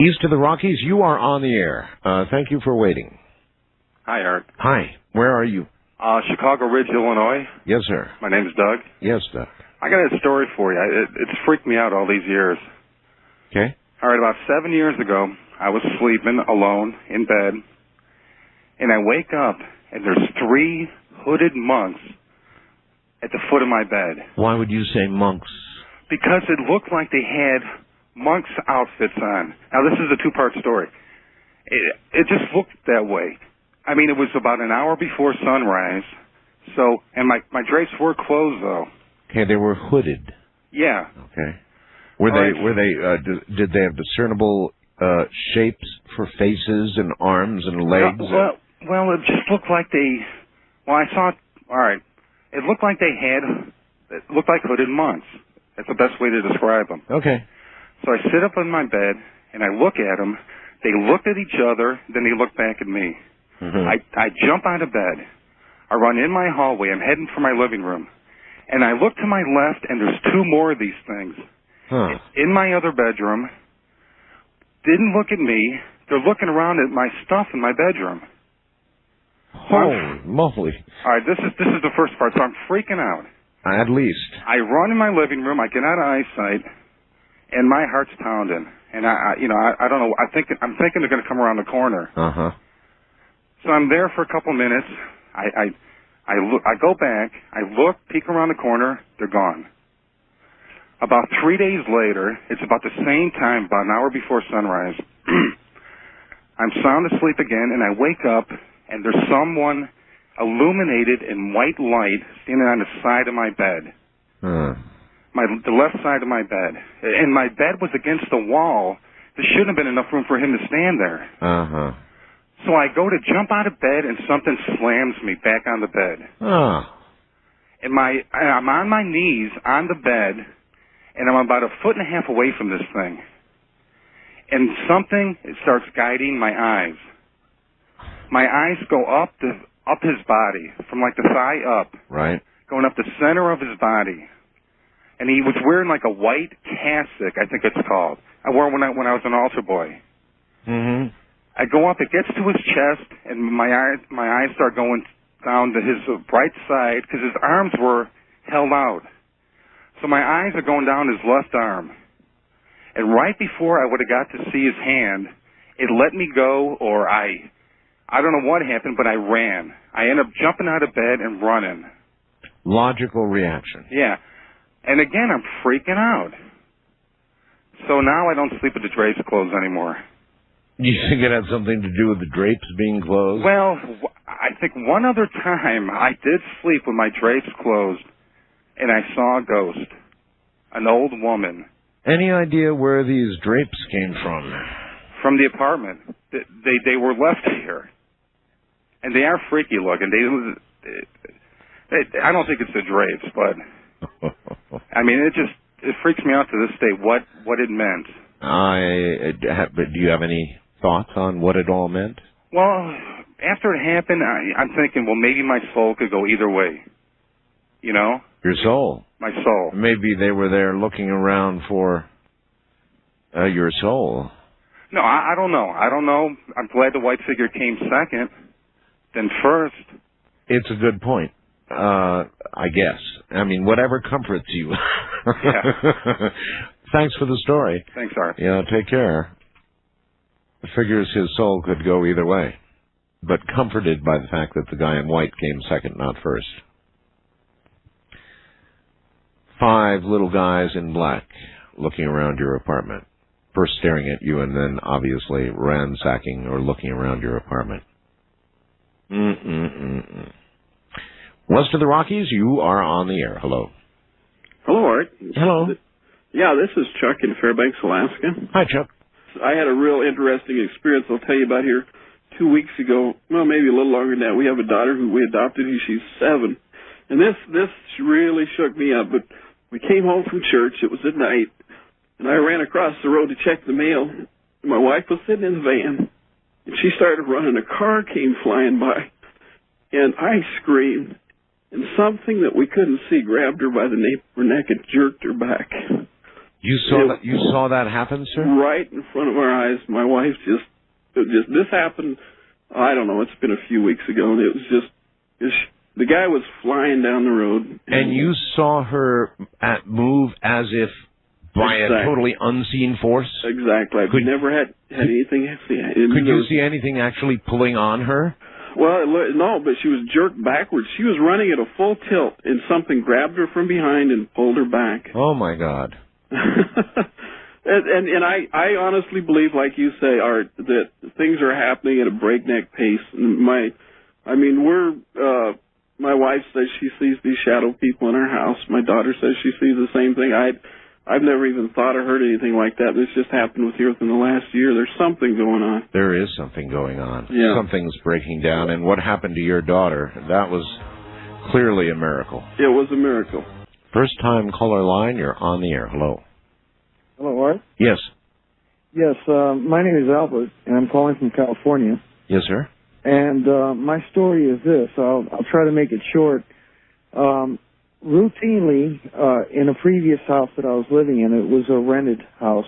East of the Rockies, you are on the air. Thank you for waiting. Hi, Art. Hi. Where are you? Chicago Ridge, Illinois. Yes, sir. My name's Doug. Yes, Doug. I got a story for you. It's freaked me out all these years. Okay. All right, about 7 years ago, I was sleeping alone in bed, and I wake up, and there's 3 hooded monks at the foot of my bed. Why would you say monks? Because it looked like they had monks' outfits on. Now, this is a 2-part story. It just looked that way. I mean, it was about an hour before sunrise, so, and my drapes were closed, though. Okay, they were hooded. Yeah. Okay. Did they have discernible shapes for faces and arms and legs? Well, it just looked like I saw it, all right, it looked like it looked like hooded monks. That's the best way to describe them. Okay. So I sit up in my bed, and I look at them. They looked at each other, then they looked back at me. Mm-hmm. I jump out of bed. I run in my hallway. I'm heading for my living room. And I look to my left, and there's 2 more of these things. Huh. In my other bedroom. Didn't look at me. They're looking around at my stuff in my bedroom. Holy moly. All right, this is the first part, so I'm freaking out. At least. I run in my living room. I get out of eyesight, and my heart's pounding. And I don't know. I'm thinking they're going to come around the corner. Uh-huh. So I'm there for a couple minutes. I go back. I look, peek around the corner. They're gone. About 3 days later, it's about the same time, about an hour before sunrise. I'm sound asleep again, and I wake up, and there's someone illuminated in white light standing on the side of my bed. The left side of my bed. And my bed was against the wall. There shouldn't have been enough room for him to stand there. Uh-huh. So I go to jump out of bed, and something slams me back on the bed. Oh. And I'm on my knees on the bed, and I'm about 1.5 feet away from this thing. And something starts guiding my eyes. My eyes go up his body, from like the thigh up. Right. Going up the center of his body. And he was wearing like a white cassock, I think it's called. I wore it when I was an altar boy. Mm-hmm. I go up, it gets to his chest, and my eyes start going down to his right side, because his arms were held out. So my eyes are going down his left arm. And right before I would have got to see his hand, it let me go, or I don't know what happened, but I ran. I ended up jumping out of bed and running. Logical reaction. Yeah. And again, I'm freaking out. So now I don't sleep with the drapes closed anymore. You think it had something to do with the drapes being closed? Well, I think one other time I did sleep with my drapes closed, and I saw a ghost, an old woman. Any idea where these drapes came from? From the apartment. They were left here. And they are freaky looking. I don't think it's the drapes, but I mean, it freaks me out to this day what it meant. But do you have any thoughts on what it all meant? Well, after it happened, I'm thinking, well, maybe my soul could go either way. You know? Your soul? My soul. Maybe they were there looking around for your soul. No, I don't know. I don't know. I'm glad the white figure came second, then first. It's a good point, I guess. I mean, whatever comforts you. Yeah. Thanks for the story. Thanks, Art. Yeah, take care. It figures his soul could go either way, but comforted by the fact that the guy in white came second, not first. 5 little guys in black looking around your apartment. First staring at you and then obviously ransacking or looking around your apartment. West of the Rockies, you are on the air. Hello. Hello, Art. Hello. Yeah, this is Chuck in Fairbanks, Alaska. Hi, Chuck. I had a real interesting experience I'll tell you about here 2 weeks ago. Well, maybe a little longer than that. We have a daughter who we adopted. She's 7. And this really shook me up. But we came home from church. It was at night. And I ran across the road to check the mail. My wife was sitting in the van. And she started running. A car came flying by. And I screamed. And something that we couldn't see grabbed her by the nape of her neck and jerked her back. You saw that happen, sir? Right in front of our eyes. My wife just this happened. I don't know. It's been a few weeks ago, and it was just the guy was flying down the road, and you saw her move as if by a totally unseen force. Exactly. I've never had anything. Could you see anything actually pulling on her? Well, no, but she was jerked backwards. She was running at a full tilt, and something grabbed her from behind and pulled her back. Oh my God! and I honestly believe, like you say, Art, that things are happening at a breakneck pace. My wife says she sees these shadow people in our house. My daughter says she sees the same thing. I've never even thought or heard anything like that. This just happened with here within the last year. There's something going on. There is something going on. Yeah. Something's breaking down. And what happened to your daughter, that was clearly a miracle. It was a miracle. First time caller line, you're on the air. Hello. Hello, Art? Yes. Yes, my name is Albert, and I'm calling from California. Yes, sir. And my story is this. I'll try to make it short. Routinely, in a previous house that I was living in, it was a rented house,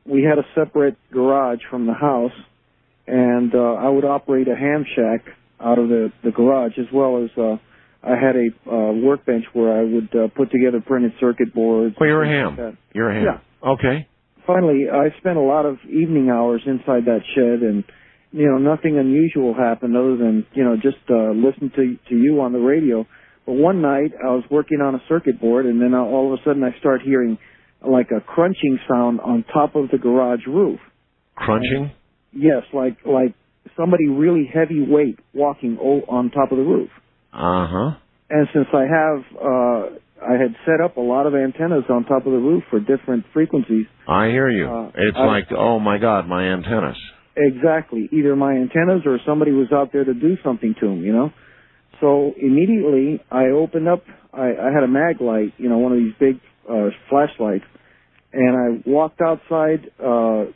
we had a separate garage from the house, and I would operate a ham shack out of the garage, as well as I had a workbench where I would put together printed circuit boards. Well, you're a ham. Like you're a ham. Yeah. Okay. Finally, I spent a lot of evening hours inside that shed, and nothing unusual happened other than just listen to you on the radio. But one night I was working on a circuit board, and then all of a sudden I start hearing like a crunching sound on top of the garage roof. Crunching? And, yes, like somebody really heavy weight walking on top of the roof. Uh-huh. And since I had set up a lot of antennas on top of the roof for different frequencies. I hear you. It's like, oh my God, my antennas. Exactly. Either my antennas or somebody was out there to do something to them, So immediately I opened up, I had a mag light, one of these big flashlights, and I walked outside the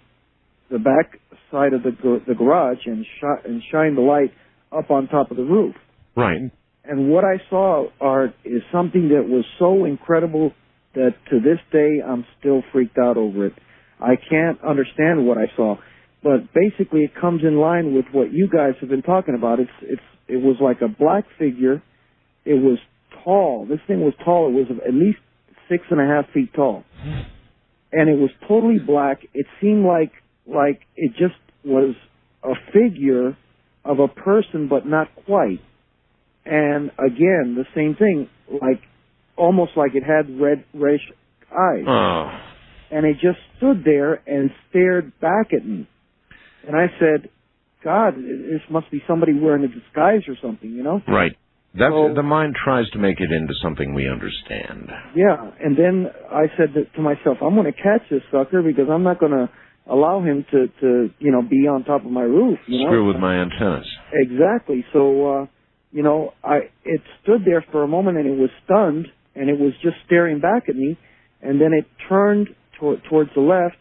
back side of the garage and shined the light up on top of the roof. Right. And what I saw, Art, is something that was so incredible that to this day I'm still freaked out over it. I can't understand what I saw. But basically it comes in line with what you guys have been talking about. It was like a black figure. It was tall. This thing was tall. It was at least 6.5 feet tall. And it was totally black. It seemed like it just was a figure of a person, but not quite. And again, the same thing, almost like it had reddish eyes. Oh. And it just stood there and stared back at me. And I said, God, this must be somebody wearing a disguise or something, Right. The mind tries to make it into something we understand. Yeah. And then I said to myself, I'm going to catch this sucker because I'm not going to allow him to be on top of my roof. Screw with my antennas. Exactly. So, it stood there for a moment and it was stunned and it was just staring back at me. And then it turned towards the left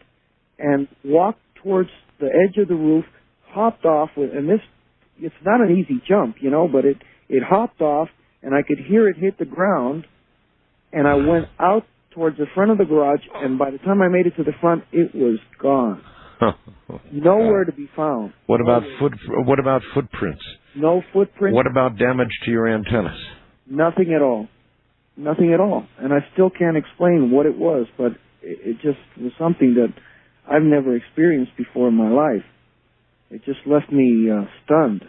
and walked towards the edge of the roof, hopped off it's not an easy jump, but it hopped off and I could hear it hit the ground, and I went out towards the front of the garage, and by the time I made it to the front, it was gone. Nowhere to be found. What about footprints? No footprints. What about damage to your antennas? Nothing at all. Nothing at all. And I still can't explain what it was, but it just was something that I've never experienced before in my life. It just left me stunned.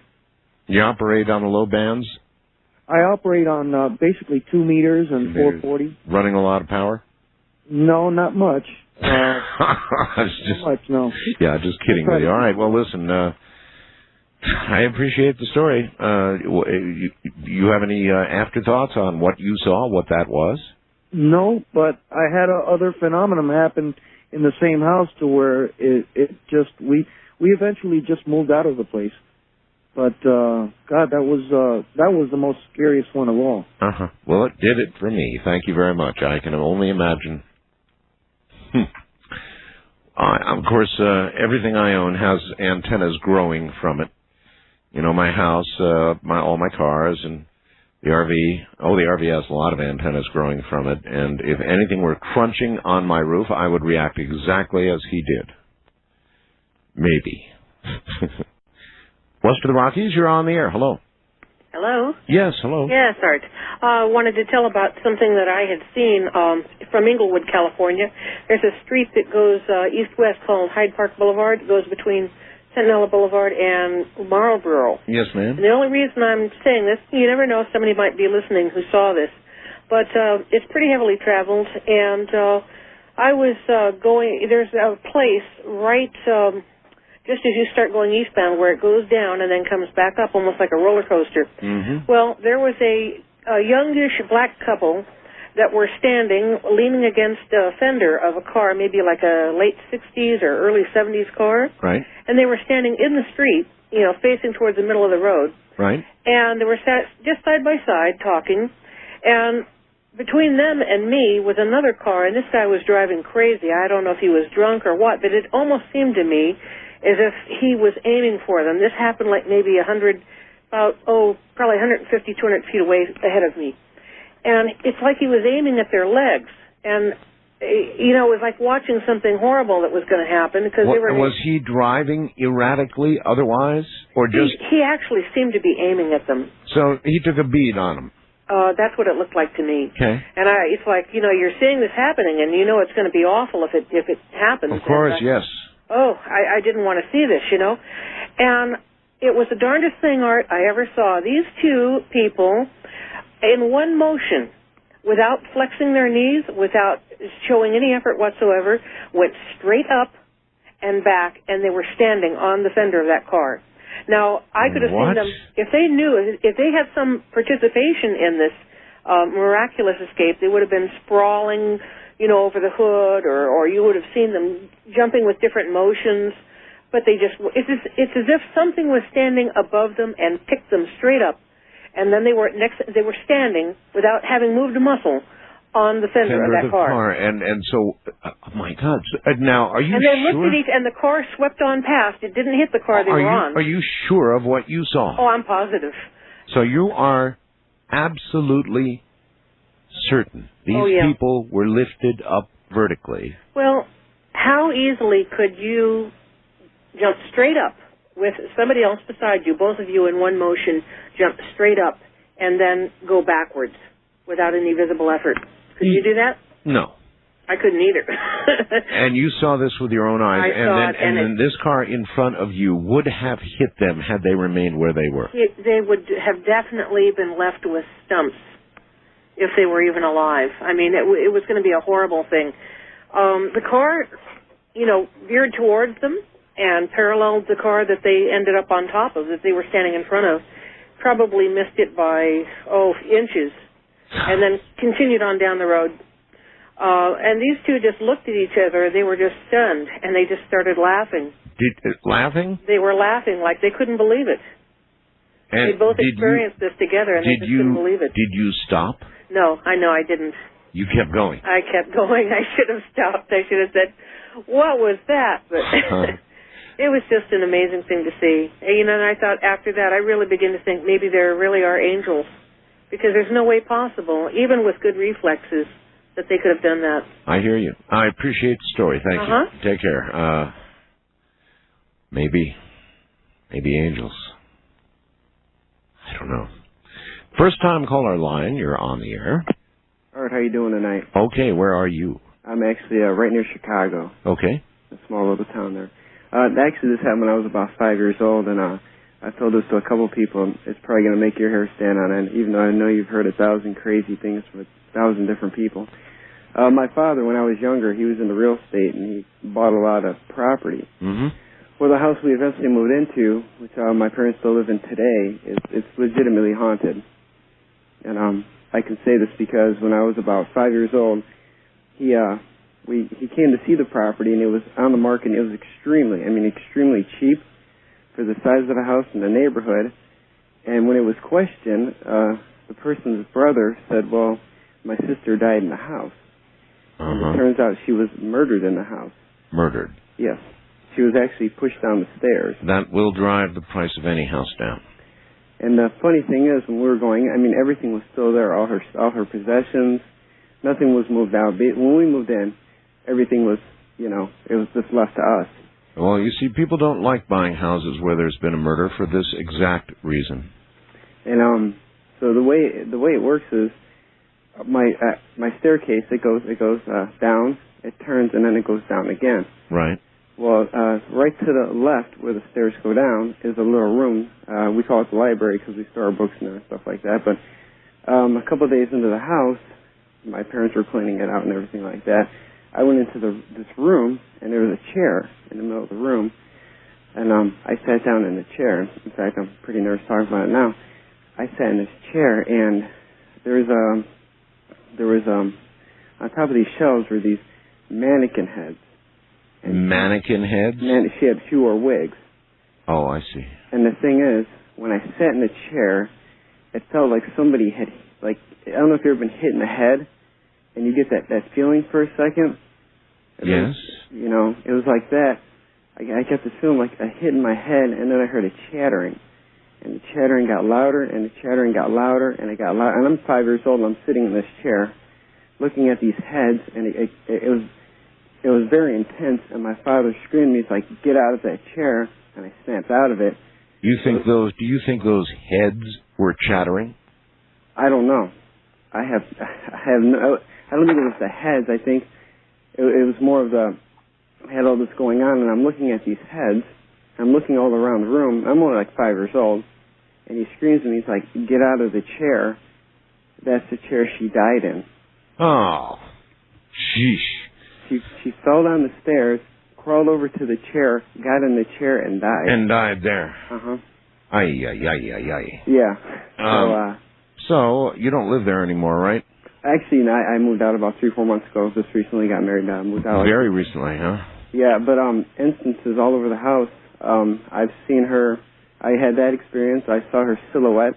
You operate on the low bands? I operate on basically 2 meters and 440. Running a lot of power? No, not much. Not much, no. Yeah, just kidding with you. All right, well, listen, I appreciate the story. You have any afterthoughts on what you saw, what that was? No, but I had other phenomenon happen in the same house to where we eventually just moved out of the place. But God, that was the most scariest one of all. Uh-huh. Well, it did it for me. Thank you very much. I can only imagine. Of course, everything I own has antennas growing from it. My house, all my cars, and The RV has a lot of antennas growing from it, and if anything were crunching on my roof, I would react exactly as he did. Maybe. West of the Rockies, you're on the air. Hello. Hello? Yes, hello. Yes, Art. Wanted to tell about something that I had seen from Inglewood, California. There's a street that goes east-west called Hyde Park Boulevard. It goes between Centinela Boulevard and Marlboro. Yes, ma'am. And the only reason I'm saying this, you never know, somebody might be listening who saw this, but it's pretty heavily traveled, and I was there's a place right just as you start going eastbound where it goes down and then comes back up almost like a roller coaster. Mm-hmm. Well, there was a youngish black couple that were standing, leaning against a fender of a car, maybe like a late 60s or early 70s car. Right. And they were standing in the street, facing towards the middle of the road. Right. And they were sat just side by side talking. And between them and me was another car, and this guy was driving crazy. I don't know if he was drunk or what, but it almost seemed to me as if he was aiming for them. This happened like maybe probably 150, 200 feet away ahead of me. And it's like he was aiming at their legs. And, it was like watching something horrible that was going to happen. Because was he driving erratically otherwise? Or just... He actually seemed to be aiming at them. So he took a bead on them. That's what it looked like to me. Okay. And it's like, you're seeing this happening, and it's going to be awful if it happens. Of course, yes. I didn't want to see this, And it was the darndest thing, Art, I ever saw. These two people, in one motion, without flexing their knees, without showing any effort whatsoever, went straight up and back, and they were standing on the fender of that car. Now, I could have seen them, if they had some participation in this miraculous escape, they would have been sprawling, over the hood, or you would have seen them jumping with different motions. But it's as if something was standing above them and picked them straight up. And then they were standing without having moved a muscle on the fender of that car. And so, oh my God! Now, are you sure? And they looked at and the car swept on past. It didn't hit the car they were on. Are you sure of what you saw? Oh, I'm positive. So you are absolutely certain these people were lifted up vertically? Well, how easily could you jump straight up with somebody else beside you, both of you in one motion, jump straight up and then go backwards without any visible effort? Could you do that? No. I couldn't either. And you saw this with your own eyes, and then this car in front of you would have hit them had they remained where they were. They would have definitely been left with stumps if they were even alive. I mean, it was going to be a horrible thing. The car, veered towards them and paralleled the car that they ended up on top of, that they were standing in front of, probably missed it by, inches, and then continued on down the road. And these two just looked at each other. They were just stunned, and they just started laughing. Laughing? They were laughing like they couldn't believe it. And they both experienced this together, and they just couldn't believe it. Did you stop? No, I know I didn't. You kept going. I kept going. I should have stopped. I should have said, "What was that?" But it was just an amazing thing to see. And I thought after that, I really began to think maybe there really are angels, because there's no way possible, even with good reflexes, that they could have done that. I hear you. I appreciate the story. Thank you. Take care. Maybe angels. I don't know. First time caller line, you're on the air. All right, how you doing tonight? Okay, where are you? I'm actually right near Chicago. Okay. A small little town there. Actually, this happened when I was about 5 years old, and I told this to a couple people. It's probably going to make your hair stand on end, even though I know you've heard 1,000 crazy things from 1,000 different people. My father, when I was younger, he was into real estate, and he bought a lot of property. Mm-hmm. Well, the house we eventually moved into, which my parents still live in today, it's legitimately haunted. And I can say this because when I was about 5 years old, he came to see the property, and it was on the market, and it was extremely cheap for the size of the house in the neighborhood. And when it was questioned, the person's brother said, "Well, my sister died in the house." And it turns out she was murdered in the house. Murdered? Yes. She was actually pushed down the stairs. That will drive the price of any house down. And the funny thing is, when we were going, I mean, everything was still there, all her possessions, nothing was moved out. When we moved in, everything was, you know, it was just left to us. Well, you see, people don't like buying houses where there's been a murder for this exact reason. And so the way it works is, my staircase, it goes down, it turns, and then it goes down again. Right. Well, right to the left where the stairs go down is a little room. We call it the library because we store our books in there and stuff like that. But a couple of days into the house, my parents were cleaning it out and everything like that. I went into this room, and there was a chair in the middle of the room. And I sat down in the chair. In fact, I'm pretty nervous talking about it now. I sat in this chair, and there was on top of these shelves were these mannequin heads. Mannequin heads? She wore wigs. Oh, I see. And the thing is, when I sat in the chair, it felt like somebody had, like, I don't know if you've ever been hit in the head, and you get that feeling for a second. Yes. You know, it was like that. I got this feeling like a hit in my head, and then I heard a chattering. And the chattering got louder, and the chattering got louder, and it got louder. And I'm 5 years old, and I'm sitting in this chair, looking at these heads, and it was very intense, and my father screamed at me, he's like, get out of that chair, and I snapped out of it. Do you think those heads were chattering? I don't know. I don't think it was the heads. I think it was more of I had all this going on, and I'm looking at these heads. I'm looking all around the room. I'm only like 5 years old, and he screams at me, he's like, get out of the chair. That's the chair she died in. Oh, sheesh. She fell down the stairs, crawled over to the chair, got in the chair, and died. And died there. Uh-huh. Ay. Yeah. So, you don't live there anymore, right? Actually, no, I moved out about 3-4 months ago. Just recently got married. Moved out. Very recently, huh? Yeah, but instances all over the house. I've seen her. I had that experience. I saw her silhouette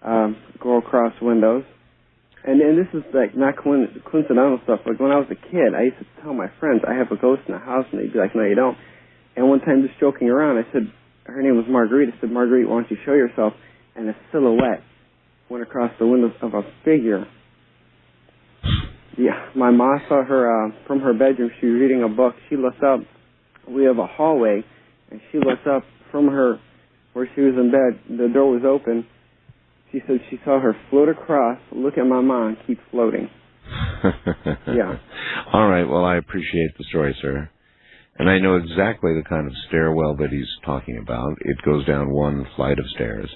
go across windows. And this is like not coincidental stuff. Like when I was a kid, I used to tell my friends I have a ghost in the house, and they'd be like, "No, you don't." And one time, just joking around, I said, her name was Marguerite. I said, "Marguerite, why don't you show yourself?" And a silhouette went across the windows of a figure. Yeah, my mom saw her from her bedroom. She was reading a book. She looked up. We have a hallway, and she looked up from her where she was in bed. The door was open. She said she saw her float across, look at my mom, keep floating. Yeah. All right, well, I appreciate the story, sir. And I know exactly the kind of stairwell that he's talking about. It goes down one flight of stairs,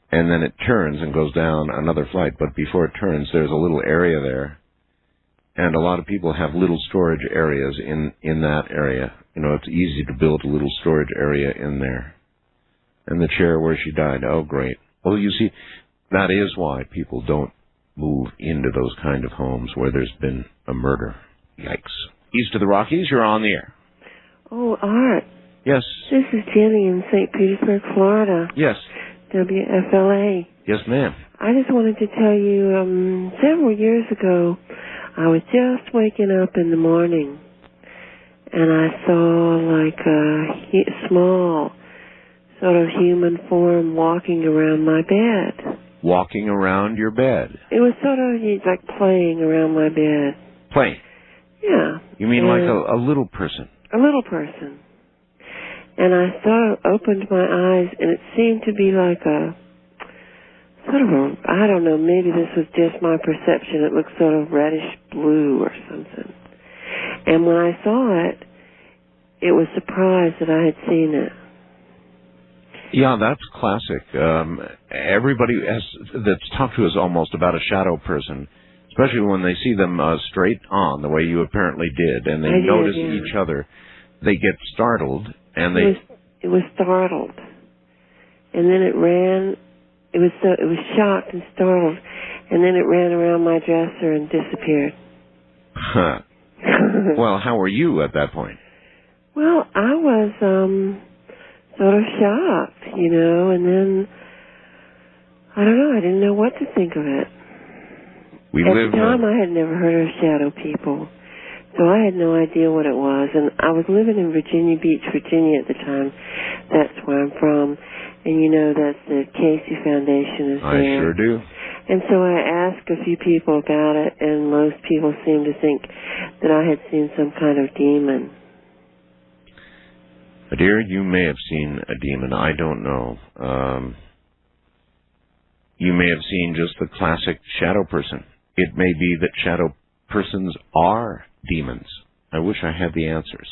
and then it turns and goes down another flight. But before it turns, there's a little area there. And a lot of people have little storage areas in that area. You know, it's easy to build a little storage area in there. And the chair where she died, oh, great. Well, you see, that is why people don't move into those kind of homes where there's been a murder. Yikes. East of the Rockies, you're on the air. Oh, Art. Yes. This is Jenny in St. Petersburg, Florida. Yes. WFLA. Yes, ma'am. I just wanted to tell you, several years ago, I was just waking up in the morning, and I saw like a small sort of human form walking around my bed. Walking around your bed? It was sort of like playing around my bed. Playing? Yeah. You mean like a little person? A little person. And I sort of opened my eyes, and it seemed to be like a sort of a, I don't know, maybe this was just my perception. It looked sort of reddish blue or something. And when I saw it, it was surprised that I had seen it. Yeah, that's classic. Everybody that's talked to us almost about a shadow person, especially when they see them straight on, the way you apparently did, and they notice each other, they get startled, and it was startled, and then it ran. It was shocked and startled, and then it ran around my dresser and disappeared. Huh. Well, how were you at that point? Well, I was sort of shocked, you know, and then, I don't know, I didn't know what to think of it. At the time, I had never heard of shadow people, so I had no idea what it was. And I was living in Virginia Beach, Virginia at the time. That's where I'm from. And you know that the Casey Foundation is there. I sure do. And so I asked a few people about it, and most people seemed to think that I had seen some kind of demon. Dear, you may have seen a demon. I don't know. You may have seen just the classic shadow person. It may be that shadow persons are demons. I wish I had the answers.